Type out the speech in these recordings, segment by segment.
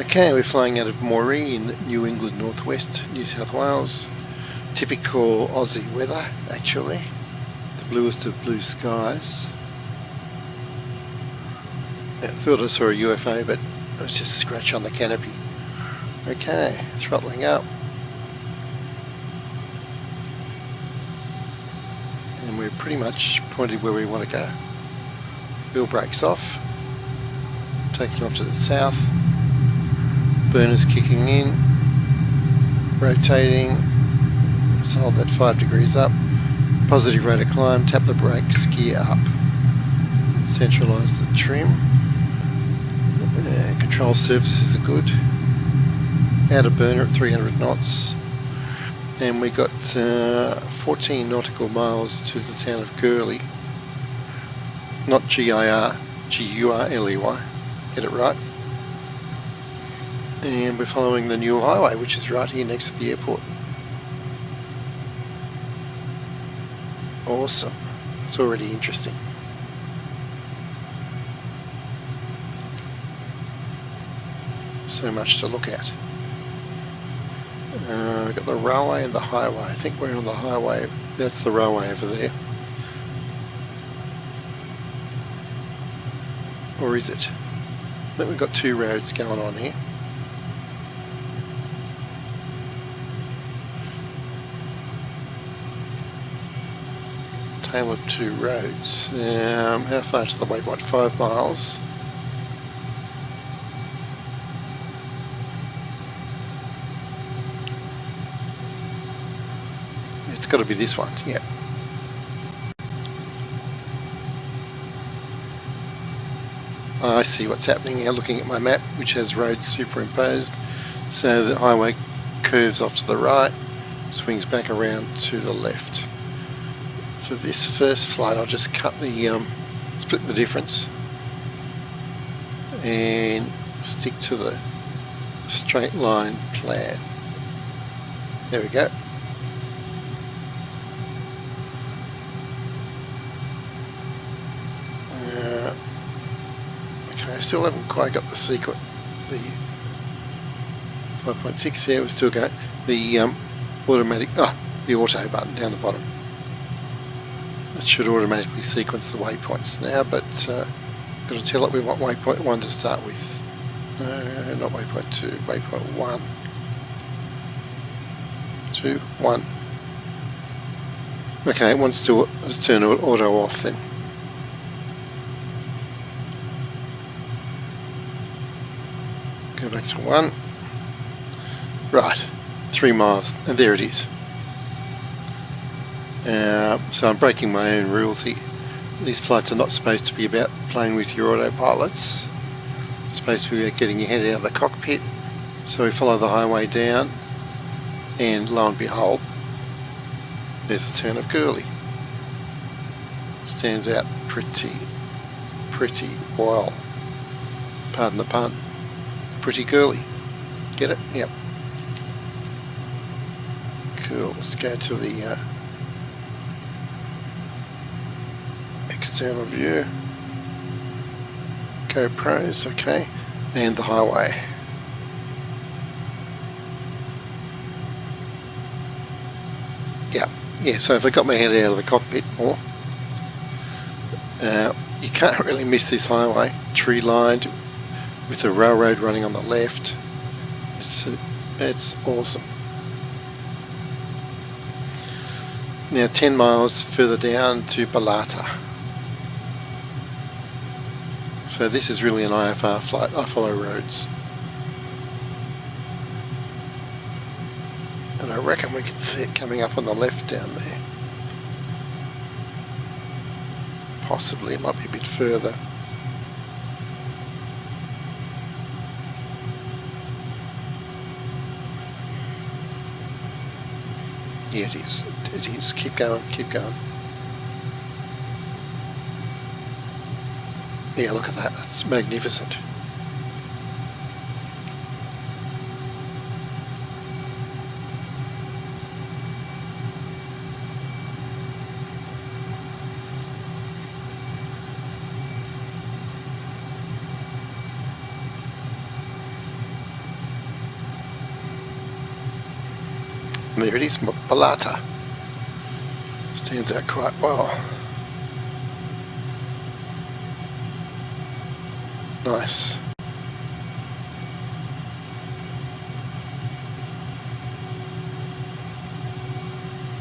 Okay, we're flying out of Moree in New England, Northwest, New South Wales. Typical Aussie weather, actually. The bluest of blue skies. I thought I saw a UFO, but it was just a scratch on the canopy. Okay, throttling up. And we're pretty much pointed where we want to go. Wheel brakes off. Taking off to the south. Burners kicking in. Rotating. Let's hold that 5 degrees up. Positive rate of climb. Tap the brakes. Gear up. Centralise the trim. Control surfaces are good. Out of burner at 300 knots. And we got 14 nautical miles to the town of Gurley. Not G-I-R, G-U-R-L-E-Y. Get it right. And we're following the new highway, which is right here next to the airport. Awesome. It's already interesting. So much to look at. We've got the railway and the highway. I think we're on the highway. That's the railway over there. Or is it? I think we've got two roads going on here. Tale of two roads. How far to the waypoint? 5 miles. It's got to be this one, yeah. I see what's happening now looking at my map, which has roads superimposed. So the highway curves off to the right, swings back around to the left. For this first flight, I'll just cut the, split the difference and stick to the straight line plan. There we go. Okay, I still haven't quite got the sequence. The 5.6 here, we're still going. The automatic, the auto button down the bottom. It should automatically sequence the waypoints now, but got to tell it we want waypoint 1 to start with. No, not waypoint 2, waypoint 1. 2, 1. Okay, let's turn auto off then. Go back to 1. Right, 3 miles, and there it is. So I'm breaking my own rules here. These flights are not supposed to be about playing with your autopilots. It's supposed to be about getting your head out of the cockpit. So we follow the highway down, and lo and behold, there's the town of Gurley. Stands out pretty well. Pardon the pun. Pretty girly. Get it? Yep. Cool. Let's go to the external view. GoPros, okay. And the highway. Yeah, so if I got my head out of the cockpit more, you can't really miss this highway. Tree lined with the railroad running on the left. It's awesome. Now 10 miles further down to Balata. So this is really an IFR flight. I follow roads. And I reckon we can see it coming up on the left down there. Possibly, it might be a bit further. Yeah, it is. It is. Keep going, keep going. Yeah, look at that. That's magnificent. And there it is, Balata. Stands out quite well. Nice.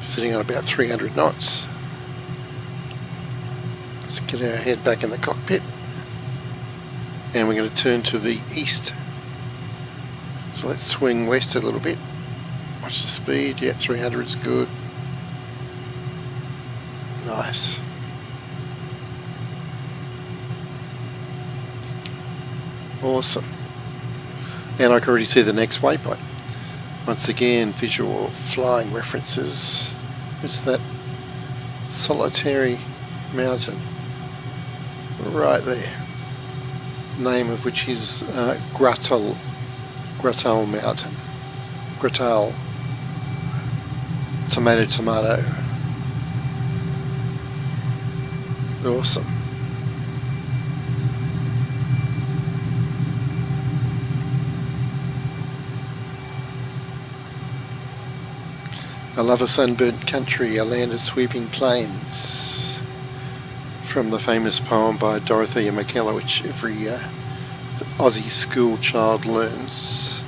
Sitting on about 300 knots. Let's get our head back in the cockpit. And we're going to turn to the east. So let's swing west a little bit. Watch the speed. Yeah, 300 is good. Nice. Awesome. And I can already see the next waypoint. Once again, visual flying references. It's that solitary mountain right there. Name of which is Grottal Mountain. Grottal. Tomato. Awesome. I love a sunburnt country, a land of sweeping plains. From the famous poem by Dorothea McKellar, which every Aussie school child learns.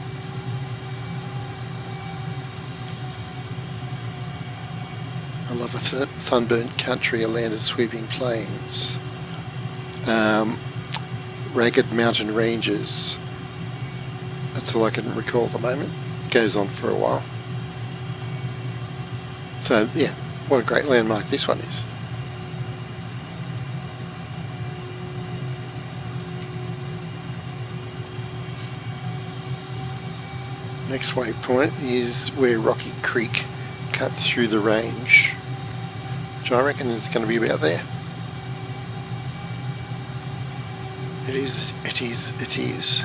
I love a sunburnt country, a land of sweeping plains. Ragged mountain ranges. That's all I can recall at the moment. It goes on for a while. So yeah, what a great landmark this one is. Next waypoint is where Rocky Creek cuts through the range, which I reckon is going to be about there. It is.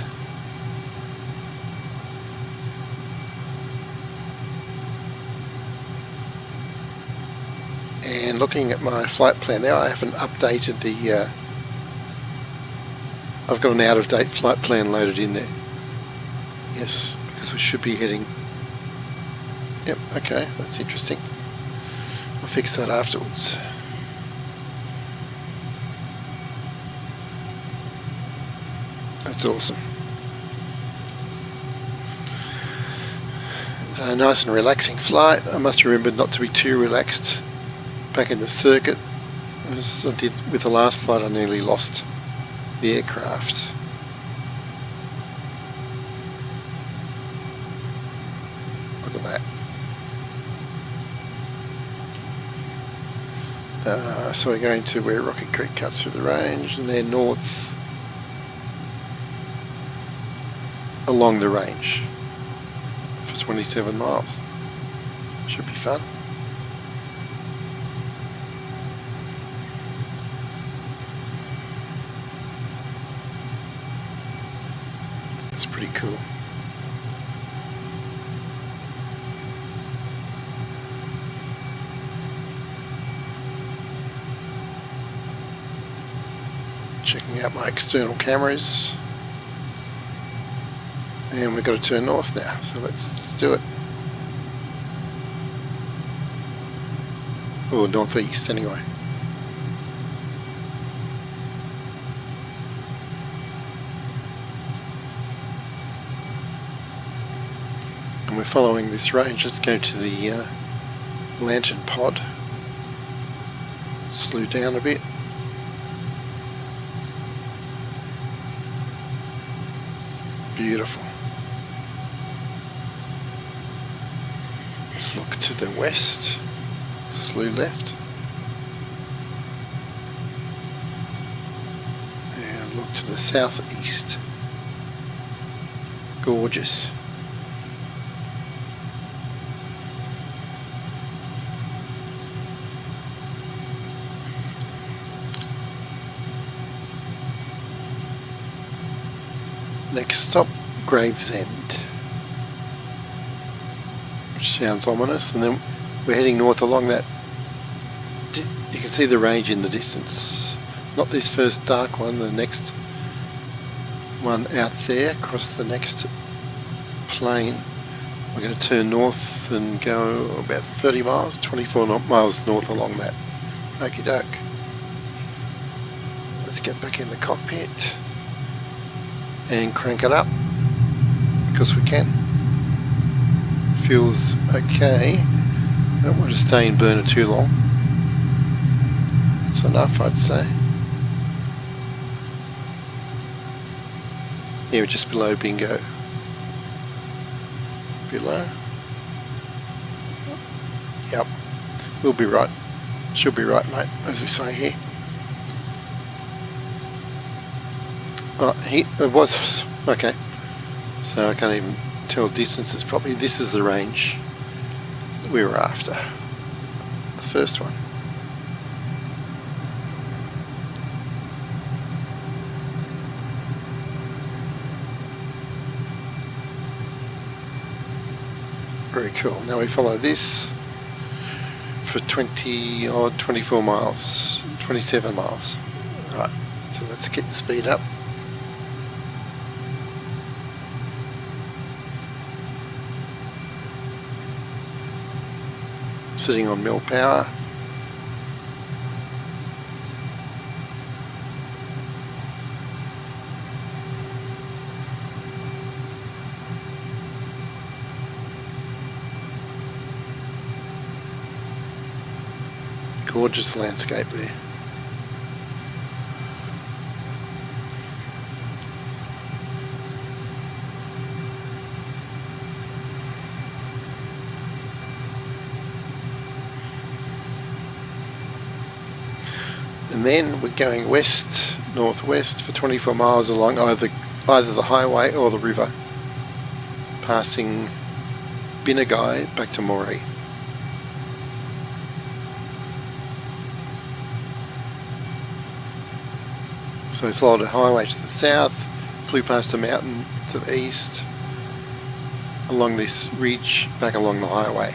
And looking at my flight plan now, I haven't updated the... I've got an out-of-date flight plan loaded in there. Yes, because we should be heading... Yep, okay, that's interesting. I'll fix that afterwards. That's awesome. It's a nice and relaxing flight. I must remember not to be too relaxed back in the circuit. As I did with the last flight, I nearly lost the aircraft. Look at that. So we're going to where Rocky Creek cuts through the range, and then north along the range for 27 miles. Should be fun. That's pretty cool. Checking out my external cameras. And we've got to turn north now, so let's do it. Or northeast anyway. And we're following this range. Let's go to the lantern pod. Slow down a bit. Beautiful. Let's look to the west. Slew left. And look to the southeast. Gorgeous. Next stop, Gravesend, which sounds ominous, and then we're heading north along that. You can see the range in the distance. Not this first dark one, the next one out there across the next plain. We're going to turn north and go about 30 miles, 24 miles north along that. Okie doke. Let's get back in the cockpit and crank it up because we can. Feels okay. I don't want to stay in burner too long. It's enough, I'd say. Yeah, we're just below bingo. Below. Yep. We'll be right. Should be right, mate, as we say here. Oh, it was. Okay. So I can't even tell distances properly. This is the range that we were after. The first one. Very cool. Now we follow this for 20 or 24 miles, 27 miles. Right, so let's get the speed up. Sitting on mil power. Gorgeous landscape there. And then we're going west, northwest for 24 miles along either the highway or the river, passing Binagai back to Moree. So we followed a highway to the south, flew past a mountain to the east, along this ridge, back along the highway.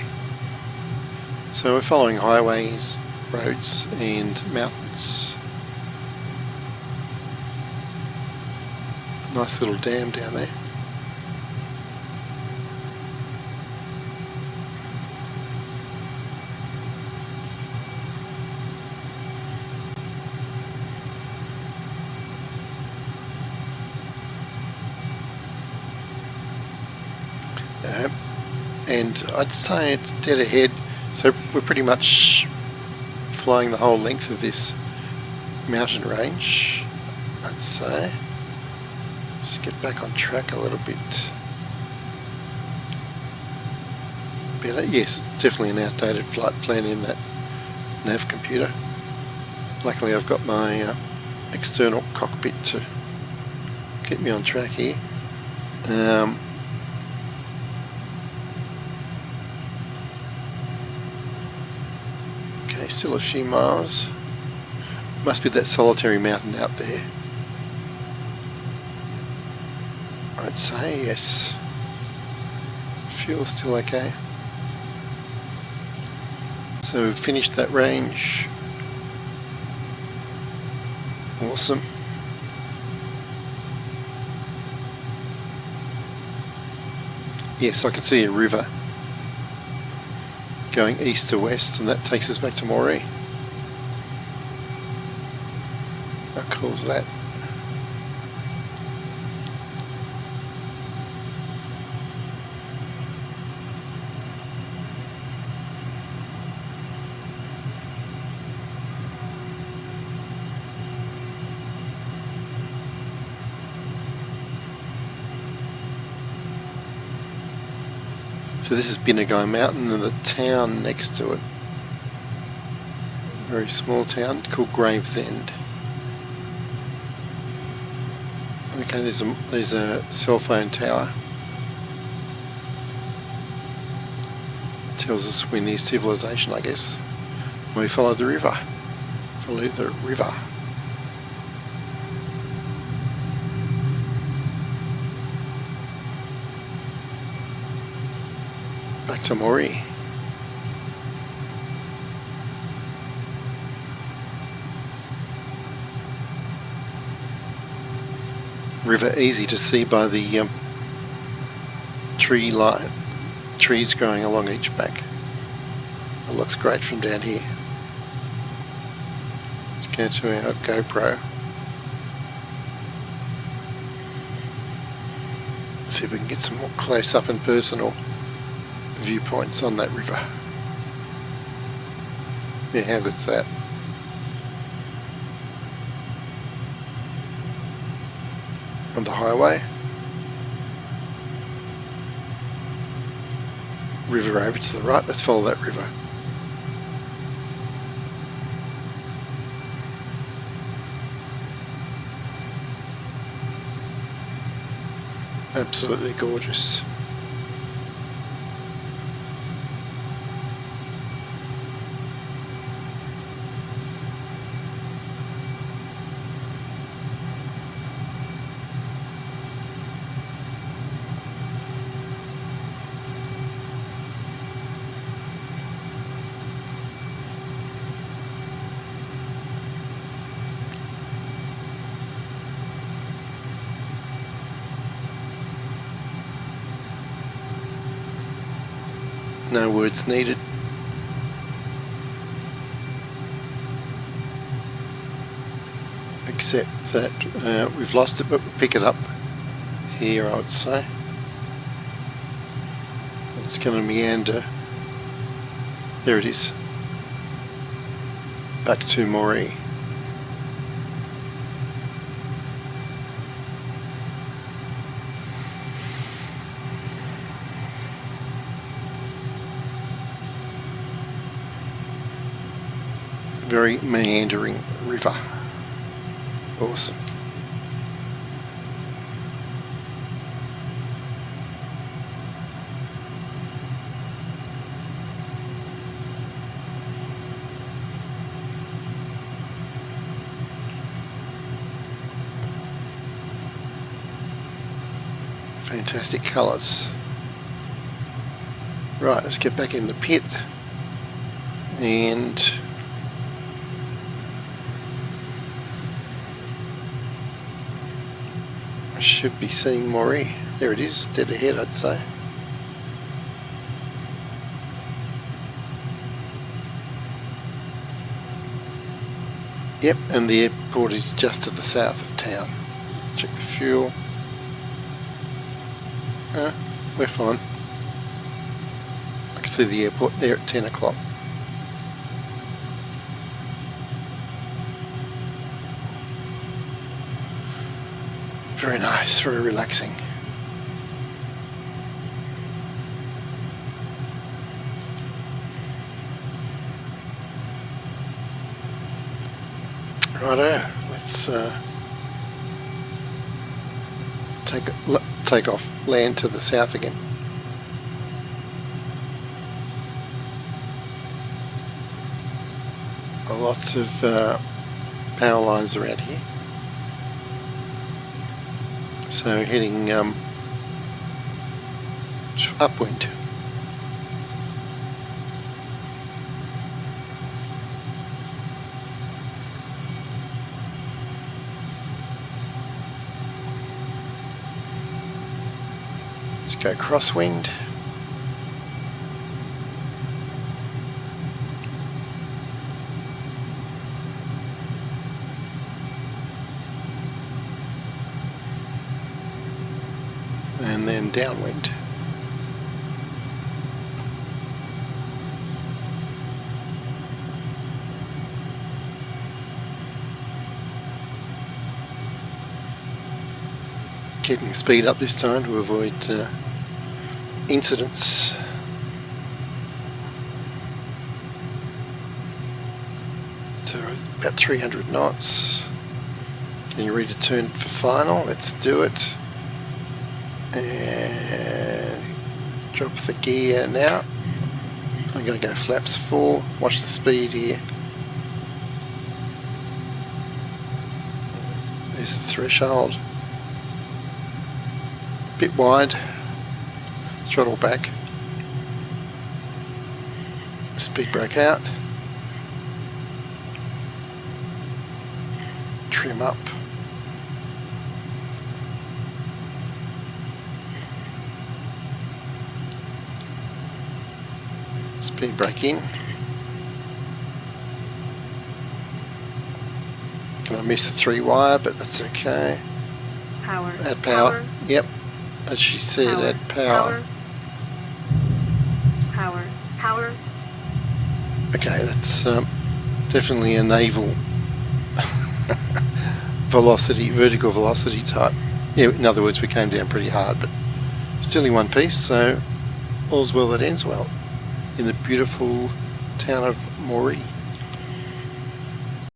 So we're following highways, roads and mountains. Nice little dam down there. And I'd say it's dead ahead, so we're pretty much flying the whole length of this mountain range, I'd say. Just get back on track a little bit better. Yes, definitely an outdated flight plan in that nav computer. Luckily I've got my external cockpit to get me on track here. Okay, still a few miles. Must be that solitary mountain out there. I'd say yes. Fuel's still okay. So we've finished that range. Awesome. Yes, I can see a river going east to west, and that takes us back to Moree. How cool is that? So this is Binagai Mountain and the town next to it. Very small town called Gravesend. Okay, there's a cell phone tower. Tells us we're near civilization, I guess. We follow the river. Follow the river. Back to Moree. River easy to see by the tree line trees growing along each bank. It looks great from down here. Let's go to our GoPro. See if we can get some more close up and personal viewpoints on that river. Yeah, how good's that? On the highway. River over to the right, let's follow that river. Absolutely gorgeous. No words needed. Except that we've lost it, but we'll pick it up here, I would say. It's going to meander. There it is. Back to Moree. Very meandering river. Awesome. Fantastic colours. Right, let's get back in the pit and I should be seeing Moree. There it is, dead ahead I'd say. Yep, and the airport is just to the south of town. Check the fuel. We're fine. I can see the airport there at 10 o'clock. Very nice, very relaxing. Righto, let's take off land to the south again. Lots of power lines around here. So heading upwind. Let's go crosswind. And then downwind. Keeping speed up this time to avoid incidents. So about 300 knots. Getting ready to turn for final. Let's do it. And drop the gear now. I'm going to go flaps 4. Watch the speed here. There's the threshold. Bit wide. Throttle back. Speed brake out. Trim up. Speed braking. I missed the 3 wire, but that's okay. Power. Add power. Yep. As she said, Power. add power. Power. Power. Okay, that's definitely a naval velocity, vertical velocity type. Yeah, in other words, we came down pretty hard, but still in one piece, so all's well that ends well in the beautiful town of Moree.